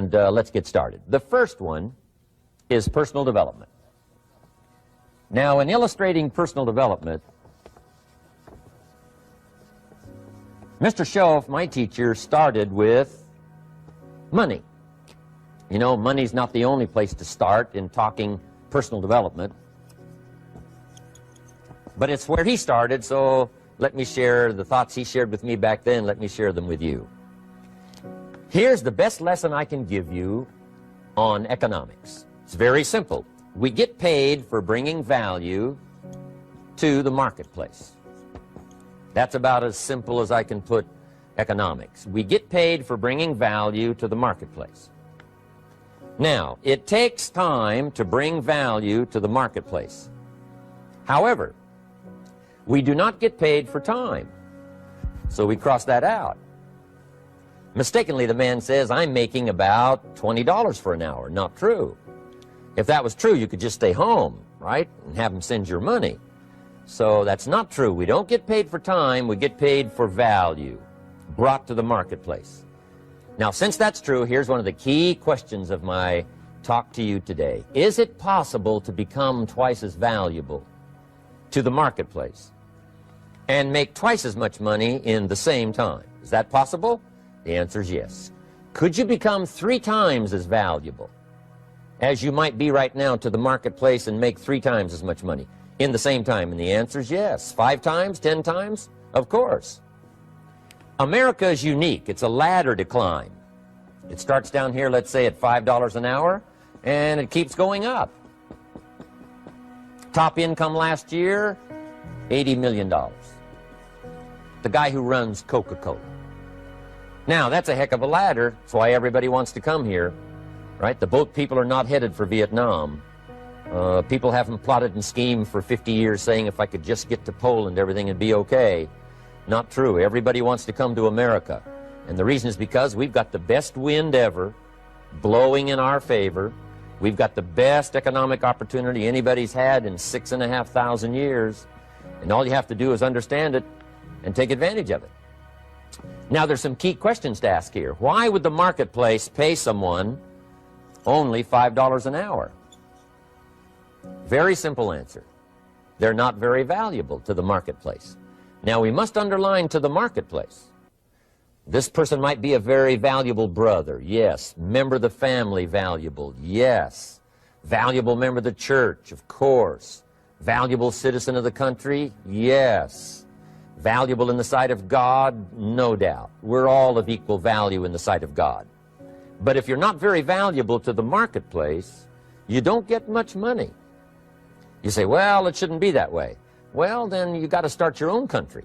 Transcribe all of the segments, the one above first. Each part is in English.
And let's get started. The first one is personal development. Now, in illustrating personal development, Mr. Schoaf, my teacher, started with money. You know, money's not the only place to start in talking personal development, but it's where he started, so let me share the thoughts he shared with me back then. Let me share them with you. Here's the best lesson I can give you on economics. It's very simple. We get paid for bringing value to the marketplace. That's about as simple as I can put economics. We get paid for bringing value to the marketplace. Now, it takes time to bring value to the marketplace. However, we do not get paid for time, so we cross that out. Mistakenly, the man says, I'm making about $20 for an hour. Not true. If that was true, you could just stay home, right, and have him send your money. So that's not true. We don't get paid for time. We get paid for value brought to the marketplace. Now, since that's true, here's one of the key questions of my talk to you today. Is it possible to become twice as valuable to the marketplace and make twice as much money in the same time? Is that possible? The answer is yes. Could you become 3 times as valuable as you might be right now to the marketplace and make 3 times as much money in the same time? And the answer is yes. 5 times, 10 times? Of course. America is unique. It's a ladder to climb. It starts down here, let's say, at $5 an hour, and it keeps going up. Top income last year, $80 million. The guy who runs Coca-Cola. Now, that's a heck of a ladder. That's why everybody wants to come here, right? The boat people are not headed for Vietnam. People haven't plotted and schemed for 50 years saying if I could just get to Poland, everything would be okay. Not true. Everybody wants to come to America. And the reason is because we've got the best wind ever blowing in our favor. We've got the best economic opportunity anybody's had in 6,500 years. And all you have to do is understand it and take advantage of it. Now, there's some key questions to ask here. Why would the marketplace pay someone only $5 an hour? Very simple answer. They're not very valuable to the marketplace. Now, we must underline to the marketplace. This person might be a very valuable brother, yes. Member of the family, valuable, yes. Valuable member of the church, of course. Valuable citizen of the country, yes. Valuable in the sight of God, no doubt. We're all of equal value in the sight of God. But if you're not very valuable to the marketplace, you don't get much money. You say, well, it shouldn't be that way. Well, then you got to start your own country.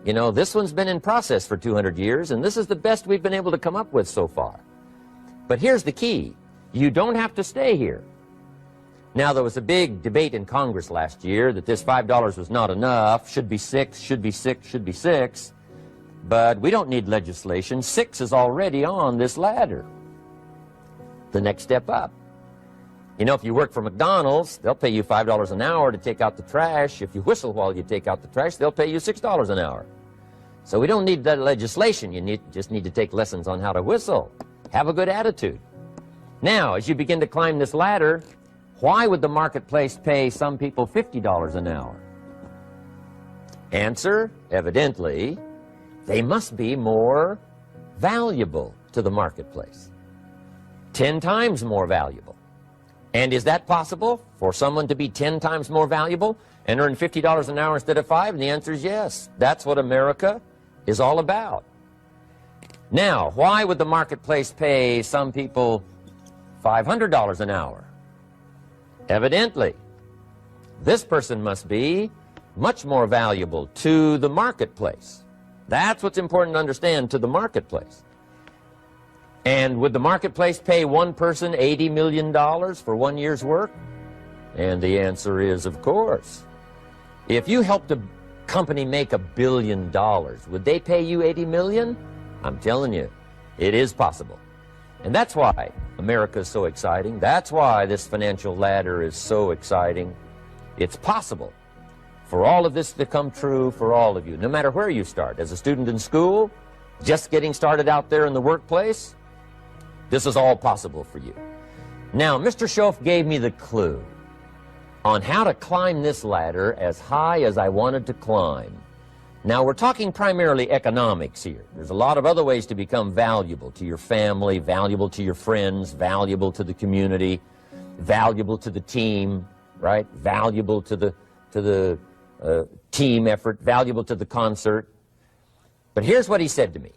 You know, this one's been in process for 200 years, and this is the best we've been able to come up with so far. But here's the key. You don't have to stay here. Now, there was a big debate in Congress last year that this $5 was not enough, should be 6, should be 6, should be 6. But we don't need legislation. 6 is already on this ladder. The next step up. You know, if you work for McDonald's, they'll pay you $5 an hour to take out the trash. If you whistle while you take out the trash, they'll pay you $6 an hour. So we don't need that legislation. You just need to take lessons on how to whistle. Have a good attitude. Now, as you begin to climb this ladder, why would the marketplace pay some people $50 an hour? Answer, evidently, they must be more valuable to the marketplace. 10 times more valuable. And is that possible for someone to be 10 times more valuable and earn $50 an hour instead of 5? And the answer is yes. That's what America is all about. Now, why would the marketplace pay some people $500 an hour? Evidently, this person must be much more valuable to the marketplace. That's what's important to understand, to the marketplace. And would the marketplace pay one person $80 million for 1 year's work? And the answer is, of course. If you helped a company make $1 billion, would they pay you $80 million? I'm telling you, it is possible. And that's why America is so exciting. That's why this financial ladder is so exciting. It's possible for all of this to come true for all of you, no matter where you start. As a student in school, just getting started out there in the workplace, This is all possible for you. Now, Mr. Schoaf gave me the clue on how to climb this ladder as high as I wanted to climb. Now, we're talking primarily economics here. There's a lot of other ways to become valuable to your family, valuable to your friends, valuable to the community, valuable to the team, right? Valuable to the team effort, valuable to the concert. But here's what he said to me.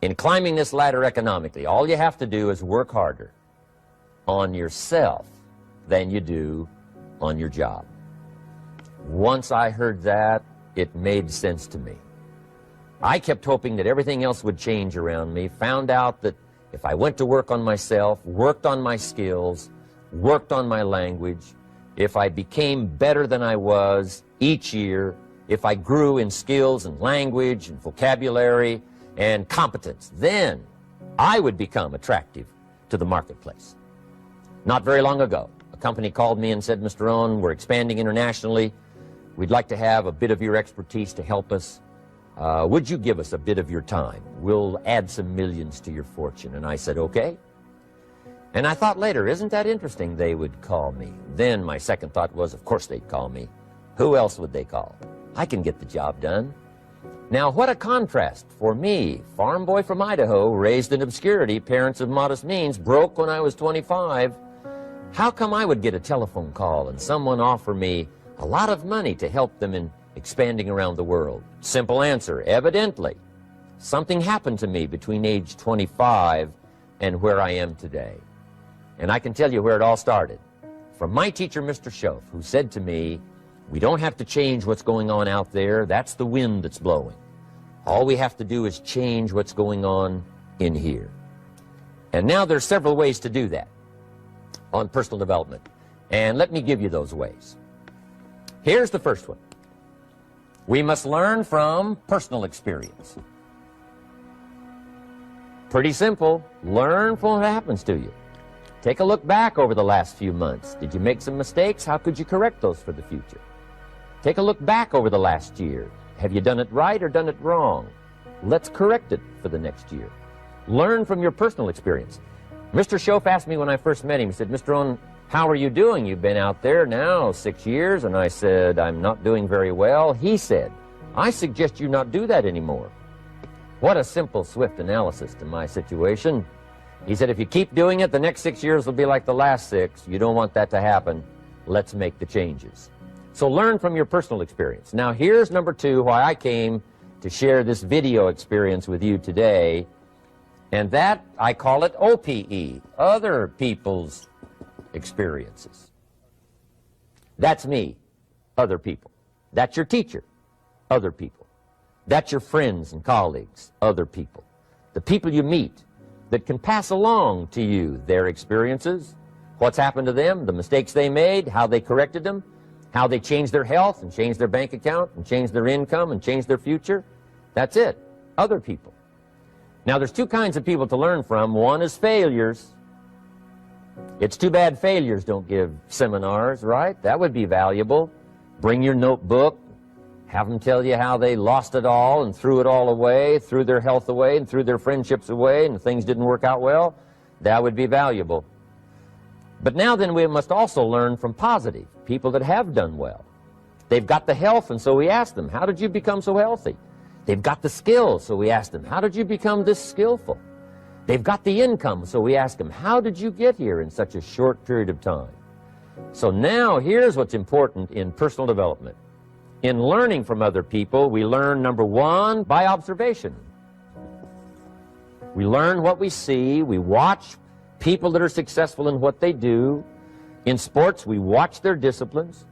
In climbing this ladder economically, all you have to do is work harder on yourself than you do on your job. Once I heard that, it made sense to me. I kept hoping that everything else would change around me, found out that if I went to work on myself, worked on my skills, worked on my language, if I became better than I was each year, if I grew in skills and language and vocabulary and competence, then I would become attractive to the marketplace. Not very long ago, a company called me and said, Mr. Rohn, we're expanding internationally. We'd like to have a bit of your expertise to help us. Would you give us a bit of your time? We'll add some millions to your fortune. And I said, okay. And I thought later, isn't that interesting? They would call me. Then my second thought was, of course they'd call me. Who else would they call? I can get the job done. Now, what a contrast for me, farm boy from Idaho, raised in obscurity, parents of modest means, broke when I was 25. How come I would get a telephone call and someone offer me a lot of money to help them in expanding around the world? Simple answer, evidently. Something happened to me between age 25 and where I am today. And I can tell you where it all started. From my teacher, Mr. Schoaf, who said to me, we don't have to change what's going on out there. That's the wind that's blowing. All we have to do is change what's going on in here. And now there's several ways to do that on personal development. And let me give you those ways. Here's the first one. We must learn from personal experience. Pretty simple. Learn from what happens to you. Take a look back over the last few months. Did you make some mistakes? How could you correct those for the future? Take a look back over the last year. Have you done it right or done it wrong? Let's correct it for the next year. Learn from your personal experience. Mr. Schoaf asked me when I first met him, he said, Mr. Rohn, how are you doing? You've been out there now 6 years. And I said, I'm not doing very well. He said, I suggest you not do that anymore. What a simple, swift analysis to my situation. He said, if you keep doing it, the next 6 years will be like the last 6. You don't want that to happen. Let's make the changes. So learn from your personal experience. Now, here's number 2, why I came to share this video experience with you today. And that, I call it OPE, other people's experiences. That's me, other people. That's your teacher, other people. That's your friends and colleagues, other people. The people you meet that can pass along to you their experiences, what's happened to them, the mistakes they made, how they corrected them, how they changed their health and changed their bank account and changed their income and changed their future. That's it, other people. Now, there's 2 kinds of people to learn from. One is failures. It's too bad failures don't give seminars, right? That would be valuable. Bring your notebook, have them tell you how they lost it all and threw it all away, threw their health away and threw their friendships away and things didn't work out well. That would be valuable. But now then we must also learn from positive, people that have done well. They've got the health, and so we ask them, how did you become so healthy? They've got the skills, so we ask them, how did you become this skillful? They've got the income, so we ask them, how did you get here in such a short period of time? So now here's what's important in personal development. In learning from other people, we learn, number 1, by observation. We learn what we see. We watch people that are successful in what they do. In sports, we watch their disciplines.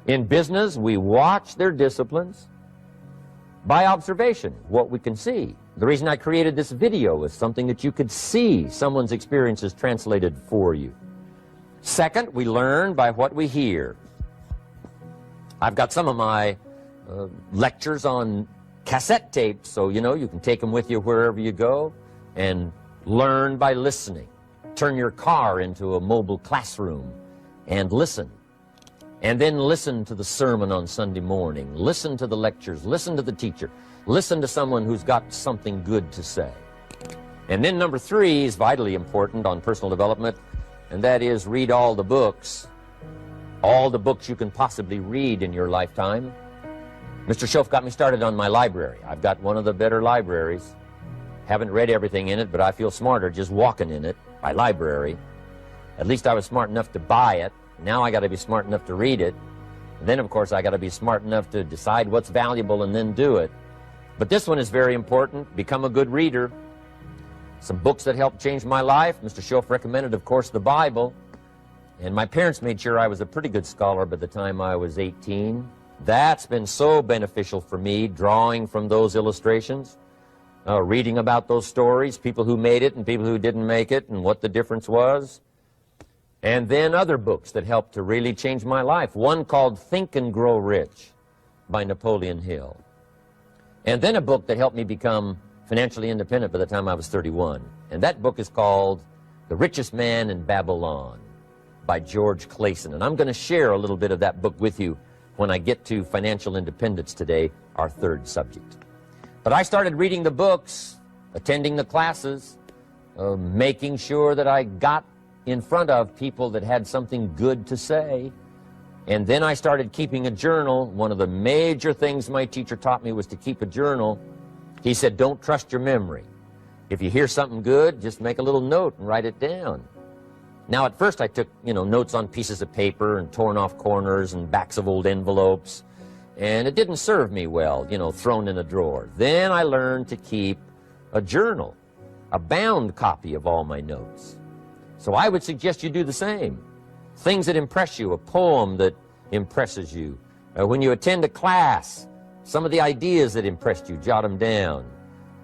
In business, we watch their disciplines. By observation, what we can see. The reason I created this video was something that you could see someone's experiences translated for you. Second, we learn by what we hear. I've got some of my lectures on cassette tapes, so you know you can take them with you wherever you go and learn by listening. Turn your car into a mobile classroom and listen. And then listen to the sermon on Sunday morning. Listen to the lectures. Listen to the teacher. Listen to someone who's got something good to say. And then number 3 is vitally important on personal development, and that is read all the books you can possibly read in your lifetime. Mr. Schoaf got me started on my library. I've got one of the better libraries. Haven't read everything in it, but I feel smarter just walking in it. My library. At least I was smart enough to buy it. Now I got to be smart enough to read it. And then, of course, I got to be smart enough to decide what's valuable and then do it. But this one is very important. Become a good reader. Some books that helped change my life. Mr. Schoaf recommended, of course, the Bible. And my parents made sure I was a pretty good scholar by the time I was 18. That's been so beneficial for me, drawing from those illustrations, reading about those stories, people who made it and people who didn't make it, and what the difference was. And then other books that helped to really change my life. One called Think and Grow Rich by Napoleon Hill. And then a book that helped me become financially independent by the time I was 31. And that book is called The Richest Man in Babylon by George Clason. And I'm going to share a little bit of that book with you when I get to financial independence today, our 3rd subject. But I started reading the books, attending the classes, making sure that I got in front of people that had something good to say. And then I started keeping a journal. One of the major things my teacher taught me was to keep a journal. He said, don't trust your memory. If you hear something good, just make a little note and write it down. Now, at first I took, notes on pieces of paper and torn off corners and backs of old envelopes. And it didn't serve me well, thrown in a drawer. Then I learned to keep a journal, a bound copy of all my notes. So I would suggest you do the same. Things that impress you, a poem that impresses you. When you attend a class, some of the ideas that impressed you, jot them down.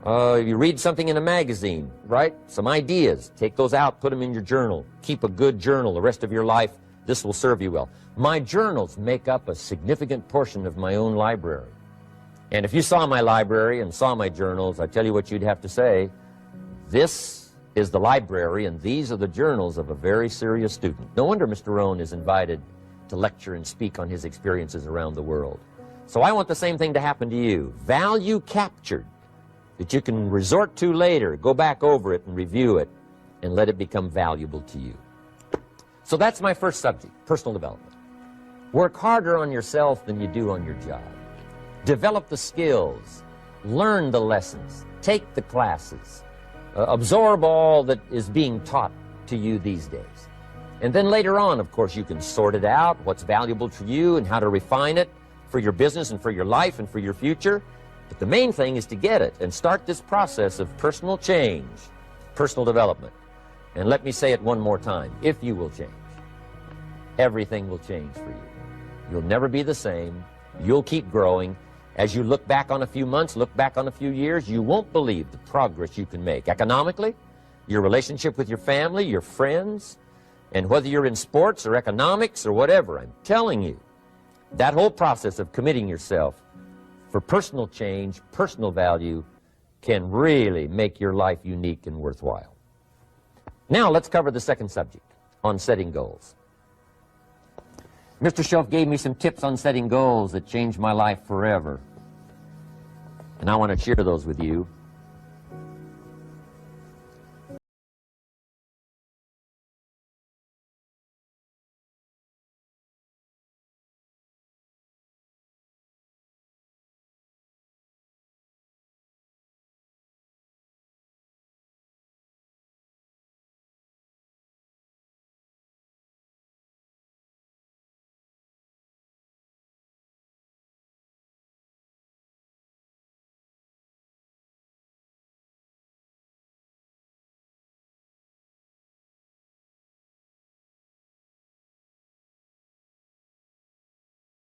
You read something in a magazine, right? Some ideas. Take those out, put them in your journal. Keep a good journal the rest of your life. This will serve you well. My journals make up a significant portion of my own library. And if you saw my library and saw my journals, I tell you what you'd have to say. This is the library, and these are the journals of a very serious student. No wonder Mr. Rohn is invited to lecture and speak on his experiences around the world. So I want the same thing to happen to you. Value captured that you can resort to later, go back over it and review it, and let it become valuable to you. So that's my first subject, personal development. Work harder on yourself than you do on your job. Develop the skills, learn the lessons, take the classes, absorb all that is being taught to you these days. And then later on, of course, you can sort it out, what's valuable to you and how to refine it for your business and for your life and for your future. But the main thing is to get it and start this process of personal change, personal development. And let me say it one more time. If you will change, everything will change for you. You'll never be the same. You'll keep growing. As you look back on a few months, look back on a few years, you won't believe the progress you can make. Economically, your relationship with your family, your friends, and whether you're in sports or economics or whatever, I'm telling you, that whole process of committing yourself for personal change, personal value, can really make your life unique and worthwhile. Now let's cover the second subject, on setting goals. Mr. Schoaf gave me some tips on setting goals that changed my life forever. And I want to share those with you.